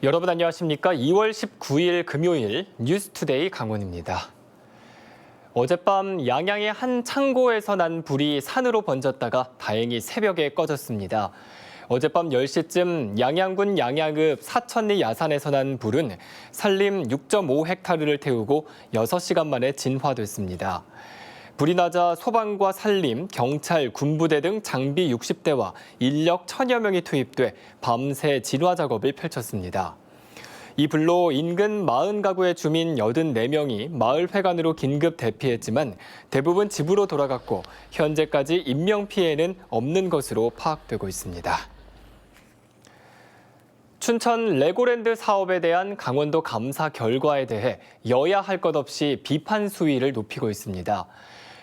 여러분 안녕하십니까? 2월 19일 금요일 뉴스투데이 강원입니다. 어젯밤 양양의 한 창고에서 난 불이 산으로 번졌다가 다행히 새벽에 꺼졌습니다. 어젯밤 10시쯤 양양군 양양읍 사천리 야산에서 난 불은 산림 6.5헥타르를 태우고 6시간 만에 진화됐습니다. 불이 나자 소방과 산림, 경찰, 군부대 등 장비 60대와 인력 1000여 명이 투입돼 밤새 진화 작업을 펼쳤습니다. 이 불로 인근 40가구의 주민 84명이 마을회관으로 긴급 대피했지만 대부분 집으로 돌아갔고 현재까지 인명피해는 없는 것으로 파악되고 있습니다. 춘천 레고랜드 사업에 대한 강원도 감사 결과에 대해 여야 할 것 없이 비판 수위를 높이고 있습니다.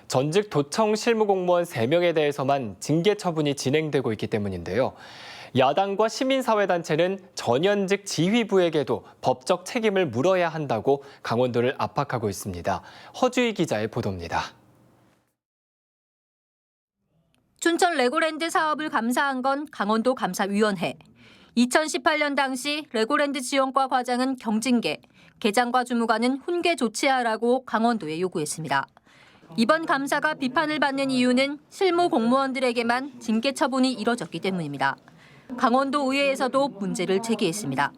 전직 도청 실무공무원 3명에 대해서만 징계 처분이 진행되고 있기 때문인데요. 야당과 시민사회단체는 전현직 지휘부에게도 법적 책임을 물어야 한다고 강원도를 압박하고 있습니다. 허주희 기자의 보도입니다. 춘천 레고랜드 사업을 감사한 건 강원도 감사위원회. 2018년 당시 레고랜드 지원과 과장은 경징계, 계장과 주무관은 훈계 조치하라고 강원도에 요구했습니다. 이번 감사가 비판을 받는 이유는 실무 공무원들에게만 징계 처분이 이뤄졌기 때문입니다. 강원도 의회에서도 문제를 제기했습니다.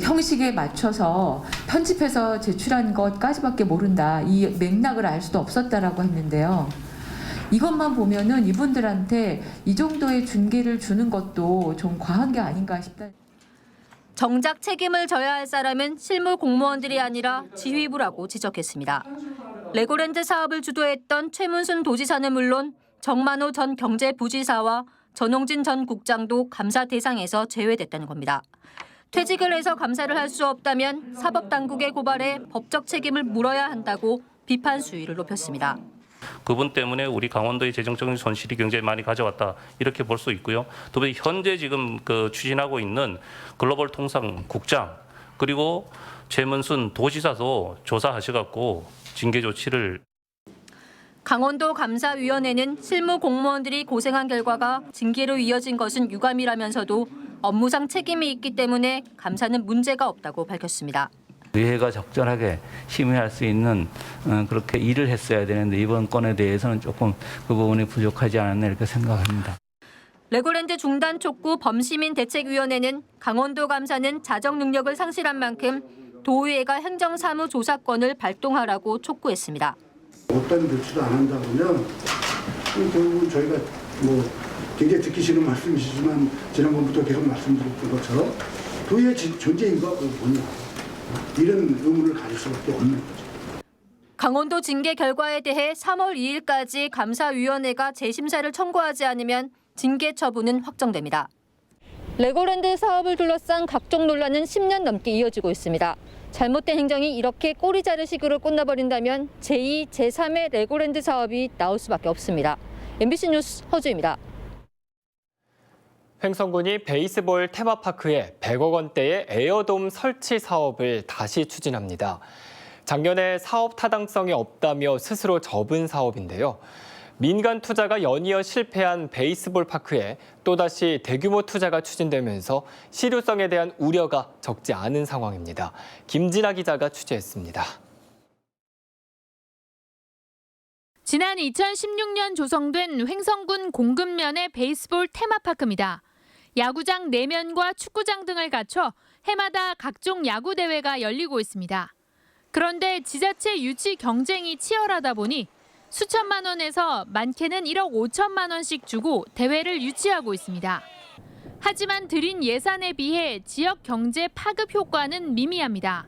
형식에 맞춰서 편집해서 제출한 것까지밖에 모른다. 이 맥락을 알 수도 없었다라고 했는데요. 이것만 보면은 이분들한테 이 정도의 징계를 주는 것도 좀 과한 게 아닌가 싶다. 정작 책임을 져야 할 사람은 실무 공무원들이 아니라 지휘부라고 지적했습니다. 레고랜드 사업을 주도했던 최문순 도지사는 물론 정만호 전 경제부지사와 전홍진 전 국장도 감사 대상에서 제외됐다는 겁니다. 퇴직을 해서 감사를 할 수 없다면 사법당국에 고발해 법적 책임을 물어야 한다고 비판 수위를 높였습니다. 그분 때문에 우리 강원도의 재정적인 손실이 굉장히 많이 가져왔다 이렇게 볼 수 있고요. 또 현재 지금 추진하고 있는 글로벌 통상 국장 그리고 최문순 도지사도 조사하셔갖고 징계 조치를. 강원도 감사위원회는 실무 공무원들이 고생한 결과가 징계로 이어진 것은 유감이라면서도 업무상 책임이 있기 때문에 감사는 문제가 없다고 밝혔습니다. 의회가 적절하게 심의할 수 있는 그렇게 일을 했어야 되는데 이번 건에 대해서는 조금 그 부분이 부족하지 않았나 이렇게 생각합니다. 레고랜드 중단 촉구 범시민대책위원회는 강원도 감사는 자정 능력을 상실한 만큼 도의회가 행정사무조사권을 발동하라고 촉구했습니다. 어떤 조치도 안 한다 그러면 결국은 저희가 굉장히 듣기 싫은 말씀이시지만 지난번부터 계속 말씀드렸던 것처럼 도의회 존재인가 뭐냐 이런 의문을 가질 수밖에 없는 거죠. 강원도 징계 결과에 대해 3월 2일까지 감사위원회가 재심사를 청구하지 않으면 징계 처분은 확정됩니다. 레고랜드 사업을 둘러싼 각종 논란은 10년 넘게 이어지고 있습니다. 잘못된 행정이 이렇게 꼬리 자르식으로 끝나버린다면 제2, 제3의 레고랜드 사업이 나올 수밖에 없습니다. MBC 뉴스 허주입니다. 횡성군이 베이스볼 테마파크에 100억 원대의 에어돔 설치 사업을 다시 추진합니다. 작년에 사업 타당성이 없다며 스스로 접은 사업인데요. 민간 투자가 연이어 실패한 베이스볼 파크에 또다시 대규모 투자가 추진되면서 실효성에 대한 우려가 적지 않은 상황입니다. 김진아 기자가 취재했습니다. 지난 2016년 조성된 횡성군 공급면의 베이스볼 테마파크입니다. 야구장 4면과 축구장 등을 갖춰 해마다 각종 야구 대회가 열리고 있습니다. 그런데 지자체 유치 경쟁이 치열하다 보니 수천만 원에서 많게는 1억 5천만 원씩 주고 대회를 유치하고 있습니다. 하지만 들인 예산에 비해 지역 경제 파급 효과는 미미합니다.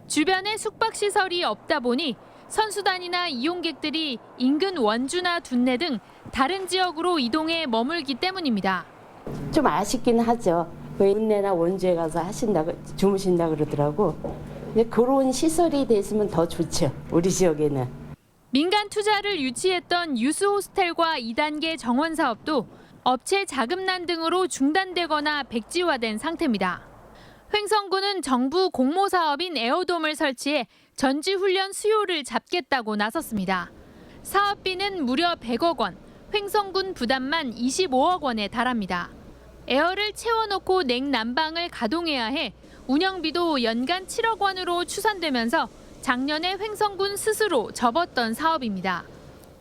주변에 숙박시설이 없다 보니 선수단이나 이용객들이 인근 원주나 둔내 등 다른 지역으로 이동해 머물기 때문입니다. 좀 아쉽긴 하죠. 둔내나 원주에 가서 주무신다 그러더라고. 근데 그런 시설이 됐으면 더 좋죠. 우리 지역에는. 민간 투자를 유치했던 유스 호스텔과 2단계 정원 사업도 업체 자금난 등으로 중단되거나 백지화된 상태입니다. 횡성군은 정부 공모 사업인 에어돔을 설치해 전지훈련 수요를 잡겠다고 나섰습니다. 사업비는 무려 100억 원, 횡성군 부담만 25억 원에 달합니다. 에어를 채워놓고 냉난방을 가동해야 해 운영비도 연간 7억 원으로 추산되면서 작년에 횡성군 스스로 접었던 사업입니다.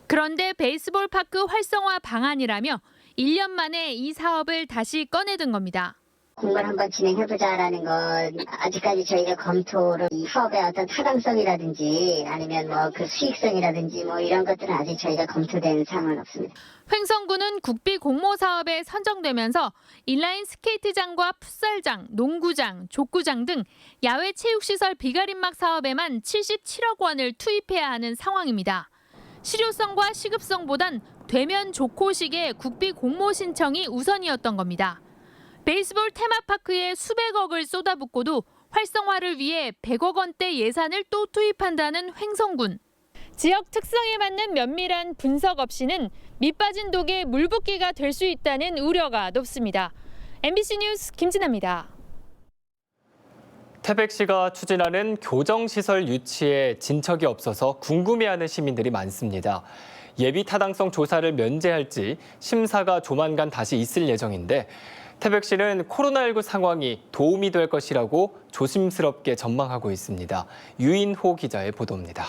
그런데 베이스볼 파크 활성화 방안이라며 1년 만에 이 사업을 다시 꺼내든 겁니다. 공부를 한번 진행해보자라는 건 아직까지 저희가 검토를 이 사업의 어떤 타당성이라든지 아니면 뭐 그 수익성이라든지 뭐 이런 것들은 아직 저희가 검토된 상황은 없습니다. 횡성군은 국비 공모 사업에 선정되면서 인라인 스케이트장과 풋살장, 농구장, 족구장 등 야외 체육시설 비가림막 사업에만 77억 원을 투입해야 하는 상황입니다. 실효성과 시급성보단 되면 좋고식의 국비 공모 신청이 우선이었던 겁니다. 베이스볼 테마파크에 수백억을 쏟아붓고도 활성화를 위해 100억 원대 예산을 또 투입한다는 횡성군. 지역 특성에 맞는 면밀한 분석 없이는 밑빠진 독에 물붓기가 될 수 있다는 우려가 높습니다. MBC 뉴스 김진아입니다. 태백시가 추진하는 교정시설 유치에 진척이 없어서 궁금해하는 시민들이 많습니다. 예비 타당성 조사를 면제할지 심사가 조만간 다시 있을 예정인데 태백시는 코로나19 상황이 도움이 될 것이라고 조심스럽게 전망하고 있습니다. 유인호 기자의 보도입니다.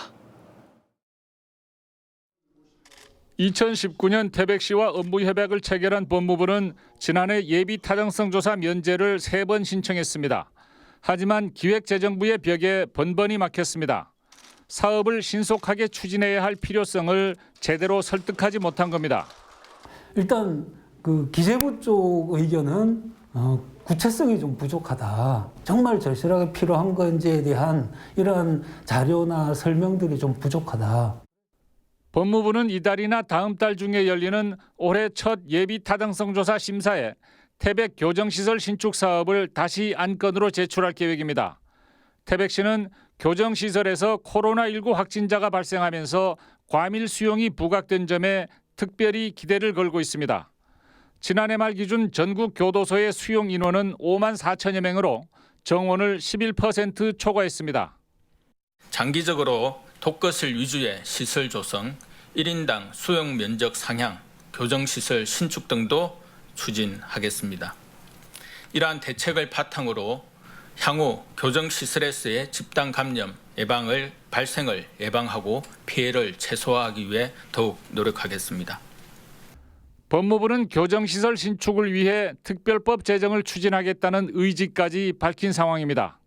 2019년 태백시와 업무 협약을 체결한 법무부는 지난해 예비 타당성 조사 면제를 3번 신청했습니다. 하지만 기획재정부의 벽에 번번이 막혔습니다. 사업을 신속하게 추진해야 할 필요성을 제대로 설득하지 못한 겁니다. 일단 그 기재부 쪽 의견은 구체성이 좀 부족하다. 정말 절실하게 필요한 건지에 대한 이러한 자료나 설명들이 좀 부족하다. 법무부는 이달이나 다음 달 중에 열리는 올해 첫 예비 타당성 조사 심사에 태백 교정시설 신축 사업을 다시 안건으로 제출할 계획입니다. 태백시는 교정시설에서 코로나19 확진자가 발생하면서 과밀 수용이 부각된 점에 특별히 기대를 걸고 있습니다. 지난해 말 기준 전국 교도소의 수용 인원은 5만 4천여 명으로 정원을 11% 초과했습니다. 장기적으로 독거실 위주의 시설 조성, 1인당 수용 면적 상향, 교정시설 신축 등도 추진하겠습니다. 이러한 대책을 바탕으로 향후 교정시설에서의 집단 감염 발생을 예방하고 피해를 최소화하기 위해 더욱 노력하겠습니다. 법무부는 교정시설 신축을 위해 특별법 제정을 추진하겠다는 의지까지 밝힌 상황입니다.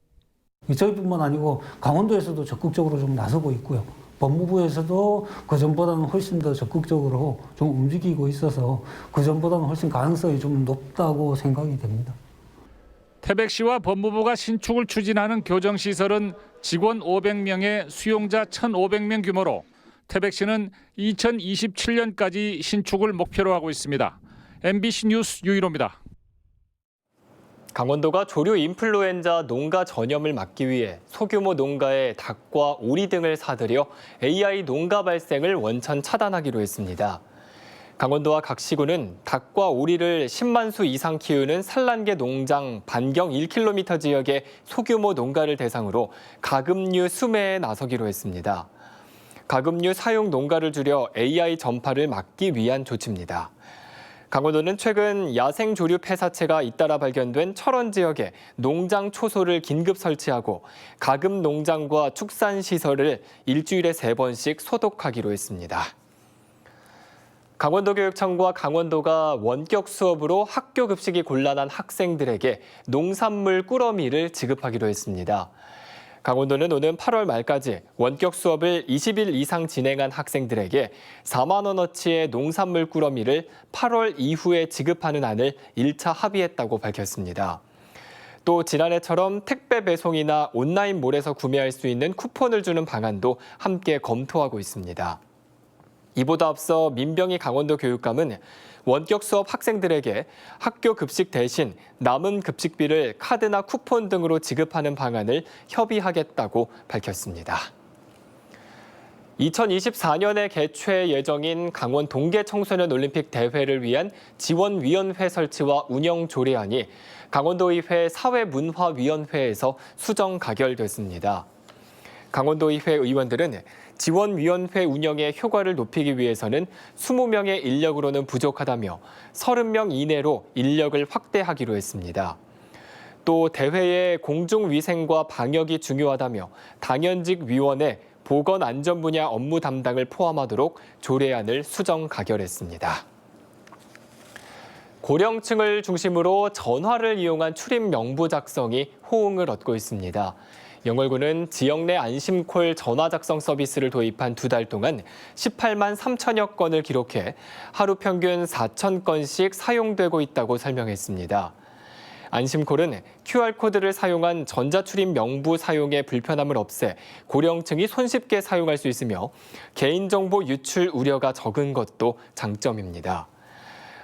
저희뿐만 아니고 강원도에서도 적극적으로 좀 나서고 있고요. 법무부에서도 그전보다는 훨씬 더 적극적으로 좀 움직이고 있어서 그전보다는 훨씬 가능성이 좀 높다고 생각이 됩니다. 태백시와 법무부가 신축을 추진하는 교정시설은 직원 500명에 수용자 1,500명 규모로 태백시는 2027년까지 신축을 목표로 하고 있습니다. MBC 뉴스 유일호입니다. 강원도가 조류 인플루엔자 농가 전염을 막기 위해 소규모 농가에 닭과 오리 등을 사들여 AI 농가 발생을 원천 차단하기로 했습니다. 강원도와 각 시군은 닭과 오리를 10만 수 이상 키우는 산란계 농장 반경 1km 지역의 소규모 농가를 대상으로 가금류 수매에 나서기로 했습니다. 가금류 사용 농가를 줄여 AI 전파를 막기 위한 조치입니다. 강원도는 최근 야생 조류 폐사체가 잇따라 발견된 철원 지역에 농장 초소를 긴급 설치하고 가금 농장과 축산 시설을 일주일에 3번씩 소독하기로 했습니다. 강원도교육청과 강원도가 원격 수업으로 학교 급식이 곤란한 학생들에게 농산물 꾸러미를 지급하기로 했습니다. 강원도는 오는 8월 말까지 원격 수업을 20일 이상 진행한 학생들에게 4만 원어치의 농산물 꾸러미를 8월 이후에 지급하는 안을 1차 합의했다고 밝혔습니다. 또 지난해처럼 택배 배송이나 온라인몰에서 구매할 수 있는 쿠폰을 주는 방안도 함께 검토하고 있습니다. 이보다 앞서 민병희 강원도 교육감은 원격 수업 학생들에게 학교 급식 대신 남은 급식비를 카드나 쿠폰 등으로 지급하는 방안을 협의하겠다고 밝혔습니다. 2024년에 개최 예정인 강원 동계 청소년 올림픽 대회를 위한 지원위원회 설치와 운영 조례안이 강원도의회 사회문화위원회에서 수정 가결됐습니다. 강원도의회 의원들은 지원위원회 운영의 효과를 높이기 위해서는 20명의 인력으로는 부족하다며 30명 이내로 인력을 확대하기로 했습니다. 또 대회의 공중위생과 방역이 중요하다며 당연직 위원회 보건안전 분야 업무 담당을 포함하도록 조례안을 수정 가결했습니다. 고령층을 중심으로 전화를 이용한 출입 명부 작성이 호응을 얻고 있습니다. 영월군은 지역 내 안심콜 전화 작성 서비스를 도입한 2달 동안 18만 3천여 건을 기록해 하루 평균 4천 건씩 사용되고 있다고 설명했습니다. 안심콜은 QR코드를 사용한 전자출입 명부 사용의 불편함을 없애 고령층이 손쉽게 사용할 수 있으며 개인정보 유출 우려가 적은 것도 장점입니다.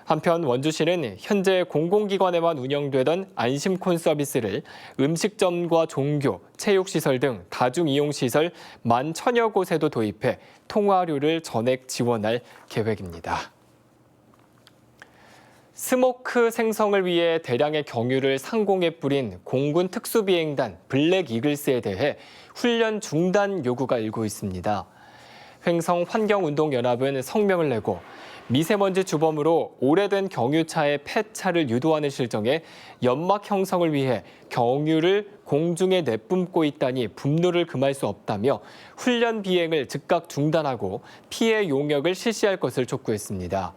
한편 원주시는 현재 공공기관에만 운영되던 안심콘 서비스를 음식점과 종교, 체육시설 등 다중이용시설 11,000여 곳에도 도입해 통화료를 전액 지원할 계획입니다. 스모크 생성을 위해 대량의 경유를 상공에 뿌린 공군 특수비행단 블랙 이글스에 대해 훈련 중단 요구가 일고 있습니다. 횡성환경운동연합은 성명을 내고 미세먼지 주범으로 오래된 경유차의 폐차를 유도하는 실정에 연막 형성을 위해 경유를 공중에 내뿜고 있다니 분노를 금할 수 없다며 훈련 비행을 즉각 중단하고 피해 용역을 실시할 것을 촉구했습니다.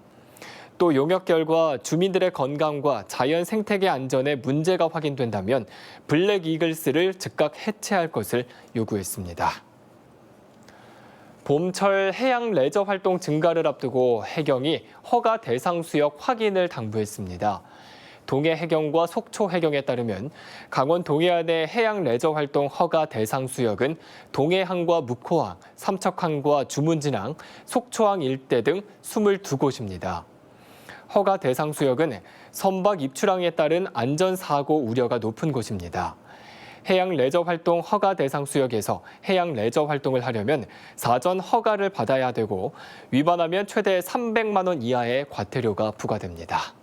또 용역 결과 주민들의 건강과 자연 생태계 안전에 문제가 확인된다면 블랙 이글스를 즉각 해체할 것을 요구했습니다. 봄철 해양 레저 활동 증가를 앞두고 해경이 허가 대상 수역 확인을 당부했습니다. 동해해경과 속초해경에 따르면 강원 동해안의 해양 레저 활동 허가 대상 수역은 동해항과 묵호항, 삼척항과 주문진항, 속초항 일대 등 22곳입니다. 허가 대상 수역은 선박 입출항에 따른 안전사고 우려가 높은 곳입니다. 해양 레저 활동 허가 대상 수역에서 해양 레저 활동을 하려면 사전 허가를 받아야 되고 위반하면 최대 300만 원 이하의 과태료가 부과됩니다.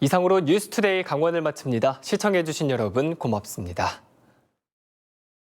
이상으로 뉴스투데이 강원을 마칩니다. 시청해주신 여러분 고맙습니다.